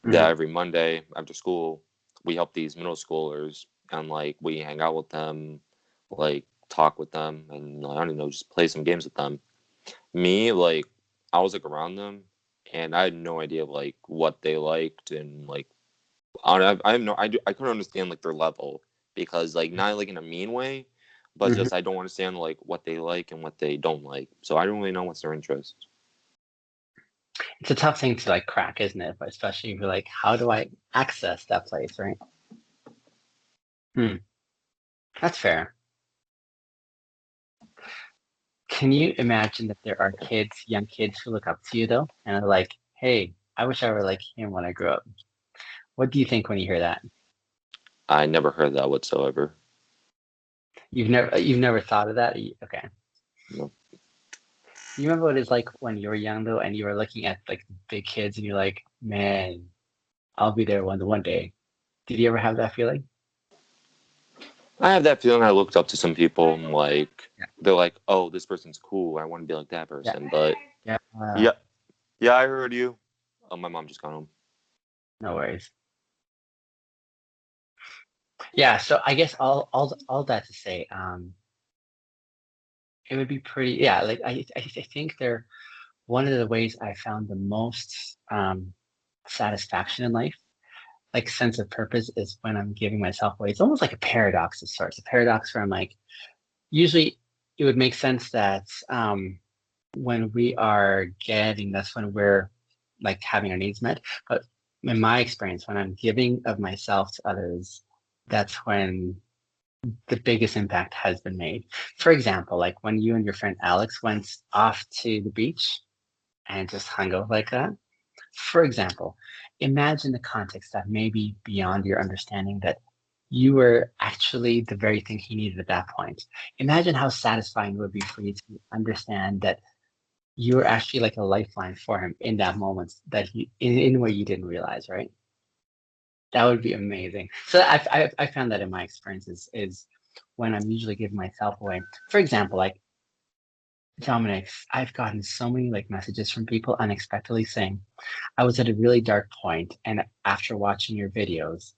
that Hmm. every Monday after school we help these middle schoolers and like we hang out with them like talk with them and like, I don't know just play some games with them. Me like I was like around them and I had no idea like what they liked and like I have no I couldn't understand like their level because like not like in a mean way, but Hmm. just I don't understand like what they like and what they don't like. So I don't really know what's their interest. It's a tough thing to like crack, isn't it? But especially if you're like, how do I access that place, right? Hmm, that's fair. Can you imagine that there are kids, young kids who look up to you though, and are like, hey, I wish I were like him when I grew up. What do you think when you hear that? I never heard that whatsoever. You've never thought of that? Okay. No. You remember what it's like when you were young though, and you were looking at like big kids, and you're like, man, I'll be there one day. Did you ever have that feeling? I have that feeling I looked up to some people and like Yeah. they're like, oh, this person's cool. I want to be like that Yeah. person. But Yeah. yeah, yeah, I heard you. Oh, my mom just got home. No worries. Yeah, so I guess all that to say, it would be pretty, yeah, like I think they're one of the ways I found the most satisfaction in life, like sense of purpose is when I'm giving myself away. It's almost like a paradox of sorts, a paradox where I'm like, usually it would make sense that when we are getting, that's when we're like having our needs met. But in my experience, when I'm giving of myself to others, that's when the biggest impact has been made. For example, like when you and your friend Alex went off to the beach and just hung out like that. For example, imagine the context that may be beyond your understanding that you were actually the very thing he needed at that point. Imagine how satisfying it would be for you to understand that you were actually like a lifeline for him in that moment that he in a way you didn't realize, right? That would be amazing. So I found that in my experiences is when I'm usually giving myself away. For example, like Dominic, I've gotten so many like messages from people unexpectedly saying, I was at a really dark point, and after watching your videos,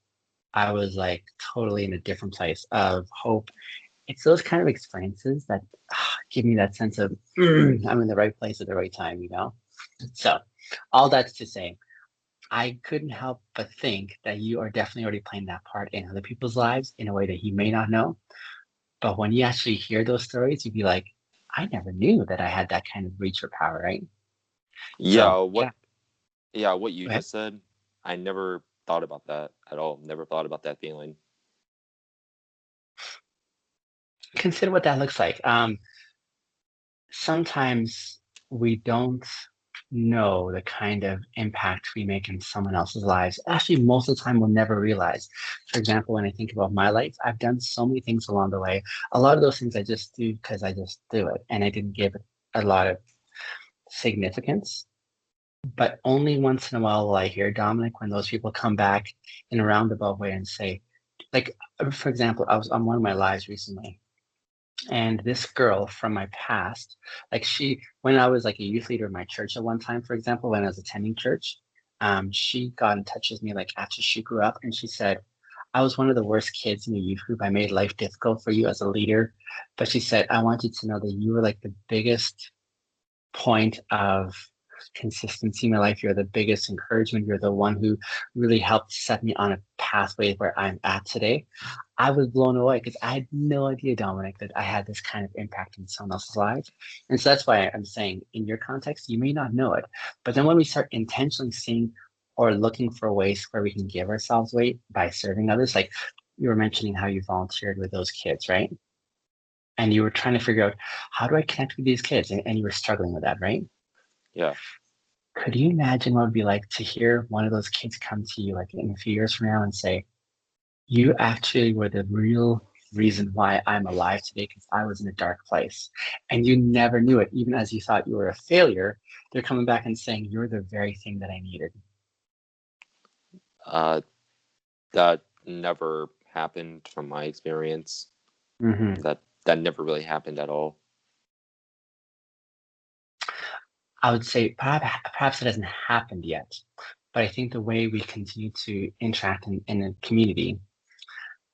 I was like totally in a different place of hope. It's those kind of experiences that give me that sense of I'm in the right place at the right time, you know? So, all that's to say, I couldn't help but think that you are definitely already playing that part in other people's lives in a way that you may not know. But when you actually hear those stories, you'd be like, I never knew that I had that kind of reach or power, right? Yeah, So, what yeah, yeah, what you go ahead. just said, I never thought about that at all. Never thought about that feeling. Consider what that looks like. Sometimes we don't know the kind of impact we make in someone else's lives. Actually, most of the time, we'll never realize. For example, when I think about my life, I've done so many things along the way. A lot of those things I just do because I just do it, and I didn't give it a lot of significance. But only once in a while will I hear Dominic when those people come back in a roundabout way and say, like, for example, I was on one of my lives recently, and this girl from my past, like when I was like a youth leader in my church at one time, for example, when I was attending church, she got in touch with me like after she grew up, and she said, I was one of the worst kids in the youth group. I made life difficult for you as a leader. But she said, I want you to know that you were like the biggest point of consistency in my life. You're the biggest encouragement. You're the one who really helped set me on a pathway where I'm at today. I was blown away because I had no idea, Dominic, that I had this kind of impact in someone else's life. And so that's why I'm saying in your context, you may not know it. But then when we start intentionally seeing or looking for ways where we can give ourselves weight by serving others, like you were mentioning how you volunteered with those kids, right? And you were trying to figure out how do I connect with these kids? And you were struggling with that, right? Yeah. Could you imagine what it would be like to hear one of those kids come to you like in a few years from now and say, you actually were the real reason why I'm alive today because I was in a dark place. And you never knew it. Even as you thought you were a failure, they're coming back and saying, you're the very thing that I needed. Uh, that never happened from my experience. Mm-hmm. That never really happened at all. I would say perhaps it hasn't happened yet, but I think the way we continue to interact in a community,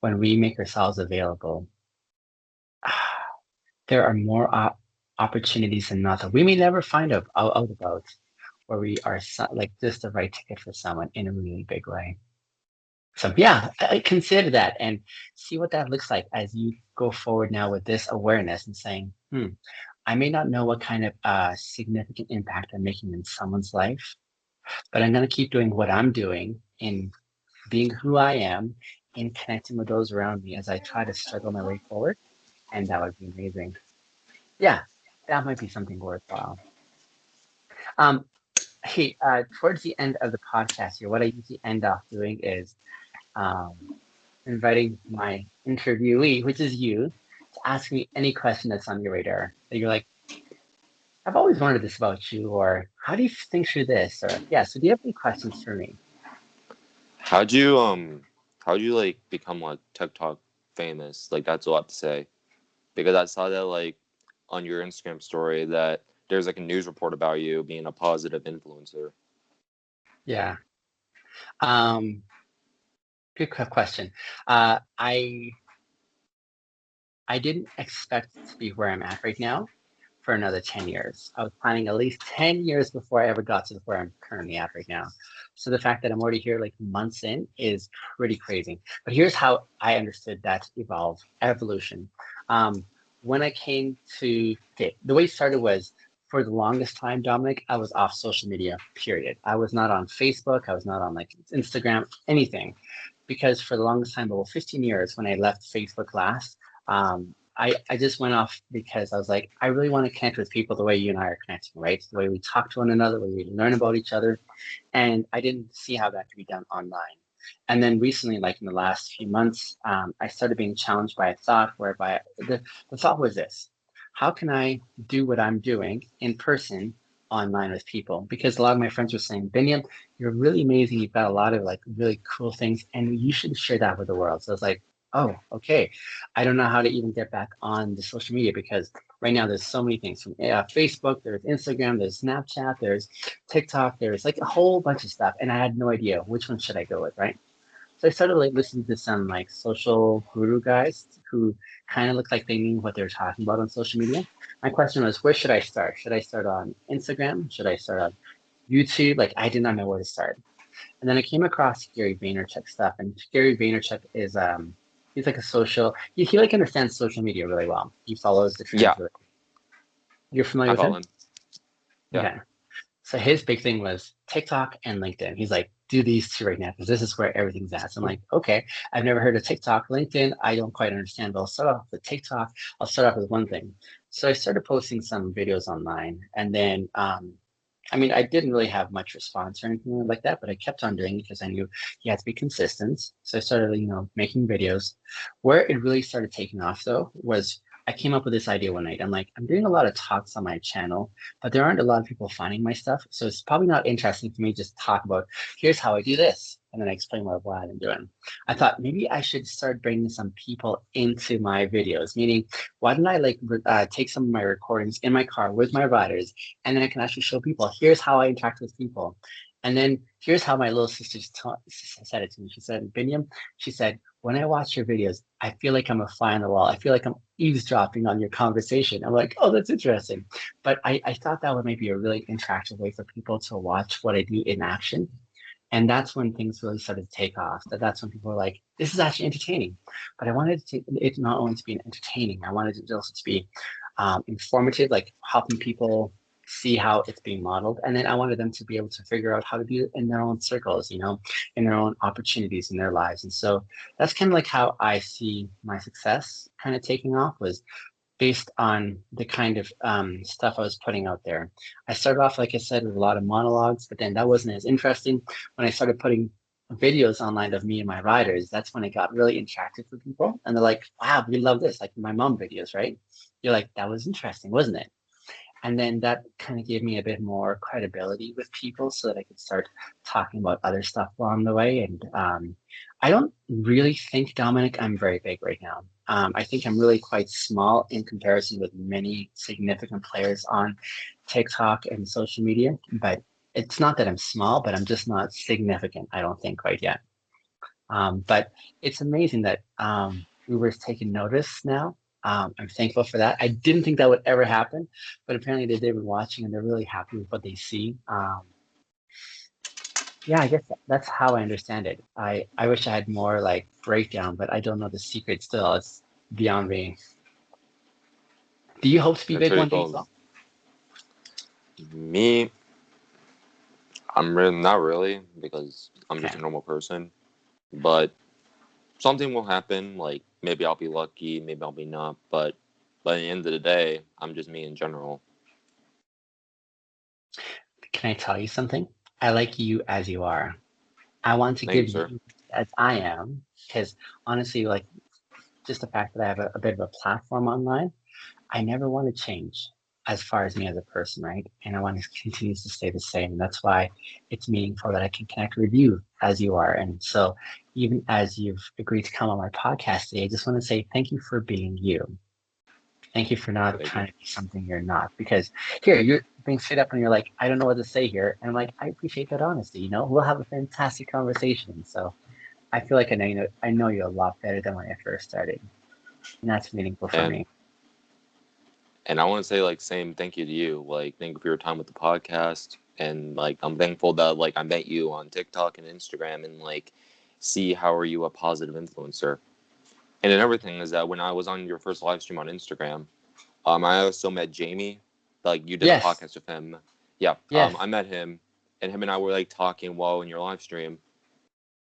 when we make ourselves available, there are more opportunities than not that we may never find out about where we are like just the right ticket for someone in a really big way. So yeah, I consider that and see what that looks like as you go forward now with this awareness and saying, I may not know what kind of significant impact I'm making in someone's life, but I'm going to keep doing what I'm doing in being who I am, in connecting with those around me as I try to struggle my way forward. And that would be amazing. Yeah, that might be something worthwhile. Um, hey, towards the end of the podcast here, what I usually end off doing is um, inviting my interviewee, which is you, to ask me any question that's on your radar. That you're like, I've always wondered this about you, or how do you think through this? Or yeah, so do you have any questions for me? How'd you how'd you like become like TikTok famous? Like that's a lot to say. Because I saw that like on your Instagram story that there's like a news report about you being a positive influencer. Yeah. Um, Good question. I didn't expect to be where I'm at right now for another 10 years. I was planning at least 10 years before I ever got to where I'm currently at right now. So the fact that I'm already here like months in is pretty crazy. But here's how I understood that evolution. Um, when I came to, okay, the way it started was for the longest time, Dominic, I was off social media, period. I was not on Facebook. I was not on like Instagram, anything. Because for the longest time, about 15 years, when I left Facebook last, I just went off because I was like, I really want to connect with people the way you and I are connecting, right? The way we talk to one another, the way we learn about each other. And I didn't see how that could be done online. And then recently, like in the last few months, I started being challenged by a thought whereby the thought was this: how can I do what I'm doing in person online with people? Because a lot of my friends were saying, Biniam, you're really amazing. You've got a lot of like really cool things, and you should share that with the world. So I was like, oh, okay. I don't know how to even get back on the social media because Right now, there's so many things from Facebook, there's Instagram, there's Snapchat, there's TikTok, there's like a whole bunch of stuff, and I had no idea which one should I go with, right? So I started like listening to some like social guru guys who kind of looked like they knew what they were talking about on social media. My question was, where should I start? Should I start on Instagram? Should I start on YouTube? Like I did not know where to start. And then I came across Gary Vaynerchuk stuff, and Gary Vaynerchuk is he's like a social he like understands social media really well. He follows the Yeah, trends. You're familiar I with follow him? him. Yeah. Okay. So his big thing was TikTok and LinkedIn. He's like, do these two right now because this is where everything's at. So I'm like, okay, I've never heard of TikTok, LinkedIn. I don't quite understand, but I'll start off with TikTok. I'll start off with one thing. So I started posting some videos online, and then I mean, I didn't really have much response or anything like that, but I kept on doing it because I knew you had to be consistent. So I started, making videos. Where it really started taking off though was I came up with this idea one night. I'm like, I'm doing a lot of talks on my channel, but there aren't a lot of people finding my stuff. So it's probably not interesting for me to just talk about, here's how I do this. And then I explain what I'm doing. I thought maybe I should start bringing some people into my videos, meaning why don't I take some of my recordings in my car with my riders, and then I can actually show people, here's how I interact with people. And then here's how my little sister said it to me. She said, Biniam, she said, when I watch your videos, I feel like I'm a fly on the wall. I feel like I'm eavesdropping on your conversation. I'm like, oh, that's interesting. But I thought that would maybe a really interactive way for people to watch what I do in action. And that's when things really started to take off. That's when people were like, this is actually entertaining. But I wanted it not only to be entertaining, I wanted it also to be informative, like helping people see how it's being modeled. And then I wanted them to be able to figure out how to do it in their own circles, in their own opportunities in their lives. And so that's kind of like how I see my success kind of taking off, was based on the kind of stuff I was putting out there. I started off, like I said, with a lot of monologues, but then that wasn't as interesting. When I started putting videos online of me and my riders, that's when it got really interactive for people. And they're like, wow, we love this. Like my mom videos, right? You're like, that was interesting, wasn't it? And then that kind of gave me a bit more credibility with people so that I could start talking about other stuff along the way. And I don't really think, Dominic, I'm very big right now. I think I'm really quite small in comparison with many significant players on TikTok and social media. But it's not that I'm small, but I'm just not significant, I don't think, quite yet. But it's amazing that we were taking notice now. I'm thankful for that. I didn't think that would ever happen, but apparently they've been watching and they're really happy with what they see. Yeah, I guess that's how I understand it. I wish I had more like breakdown, but I don't know the secret still. It's beyond me. Do you hope to be That's big pretty one day as cool. well? Me, I'm really not really, because I'm just Okay. a normal person. But something will happen. Like maybe I'll be lucky, maybe I'll be not. But by the end of the day, I'm just me in general. Can I tell you something? I like you as you are. I want to Thank you, give sir. you as I am, because honestly, like just the fact that I have a bit of a platform online, I never want to change as far as me as a person, right? And I want to continue to stay the same. That's why it's meaningful that I can connect with you as you are. And so, even as you've agreed to come on my podcast today, I just want to say thank you for being you. Thank you for not Thank you. trying to be something you're not. Because here, you're being straight up and you're like, I don't know what to say here. And I'm like, I appreciate that honesty. We'll have a fantastic conversation. So I feel like I know you a lot better than when I first started. And that's meaningful for And me. and I want to say like same thank you to you. Like thank you for your time with the podcast. And like I'm thankful that like I met you on TikTok and Instagram and like see how are you a positive influencer. And another thing is that when I was on your first live stream on Instagram, I also met Jamie. Like you did a Yes. podcast with him. Yeah. Yes. I met him, and him and I were like talking while in your live stream,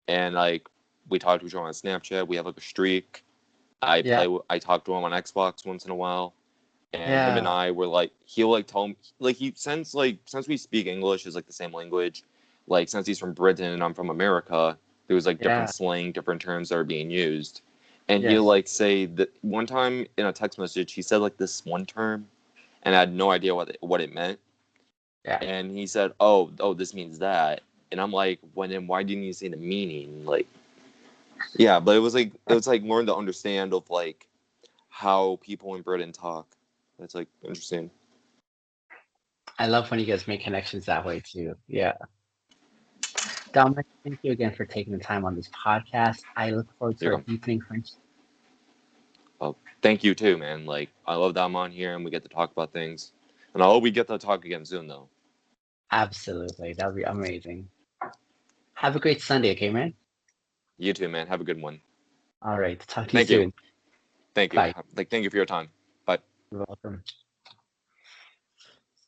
and like we talked to each other on Snapchat. We have like a streak. Yeah. I talk to him on Xbox once in a while, and him and Yeah. I were like he'll like tell me like he since we speak English is like the same language, like since he's from Britain and I'm from America, there was like different Yeah. slang, different terms that are being used, and he'll Yes. like say that one time in a text message he said like this one term, and I had no idea what it meant, Yeah. and he said oh this means that, and I'm like when then why didn't you say the meaning like but it was like learn to understand of like how people in Britain talk. That's like interesting. I love when you guys make connections that way too. Yeah. Dominic, thank you again for taking the time on this podcast. I look forward to You're our welcome. deepening friendship. Oh, thank you too, man. Like I love that I'm on here and we get to talk about things. And I hope we get to talk again soon though. Absolutely. That would be amazing. Have a great Sunday, okay, man? You too, man. Have a good one. All right. Talk to you Thank you. soon. Thank you. Bye. Thank you for your time. Bye. You're welcome.